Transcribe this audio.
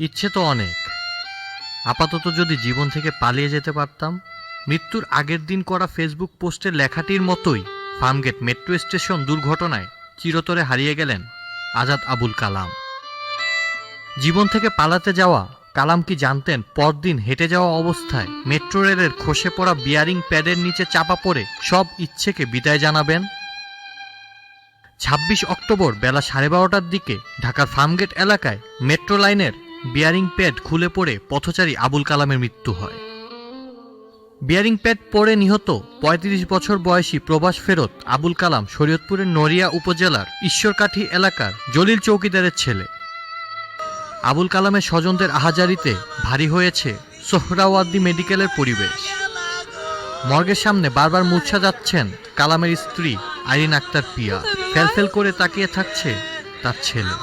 ইচ্ছে তো অনেক। আপাতত যদি জীবন থেকে পালিয়ে যেতে পারতাম। মৃত্যুর আগের দিন করা ফেসবুক পোস্টের লেখাটির মতোই ফার্মগেট মেট্রো স্টেশন দুর্ঘটনায় চিরতরে হারিয়ে গেলেন আজাদ আবুল কালাম। জীবন থেকে পালাতে যাওয়া কালাম কি জানতেন পরদিন হেঁটে যাওয়া অবস্থায় মেট্রো রেলের খসে পড়া বিয়ারিং প্যাডের নিচে চাপা পড়ে সব ইচ্ছেকে বিদায় জানাবেন? ২৬ অক্টোবর বেলা ১২:৩০টার দিকে ঢাকার ফার্মগেট এলাকায় মেট্রো লাইনের বিয়ারিং প্যাড খুলে পড়ে পথচারী আবুল কালামের মৃত্যু হয়। বিয়ারিং প্যাড পড়ে নিহত ৩৫ বছর বয়সী প্রবাস ফেরত আবুল কালাম শরীয়তপুরের নড়িয়া উপজেলার ঈশ্বরকাঠি এলাকার জলিল চৌকিদারের ছেলে। আবুল কালামের স্বজনদের আহাজারিতে ভারী হয়েছে সোহরাওয়ার্দী মেডিকেলের পরিবেশ। মর্গের সামনে বারবার মূর্ছা যাচ্ছেন কালামের স্ত্রী আইরিন আক্তার পিয়া। ফেলফেল করে তাকিয়ে থাকছে তার ছেলে।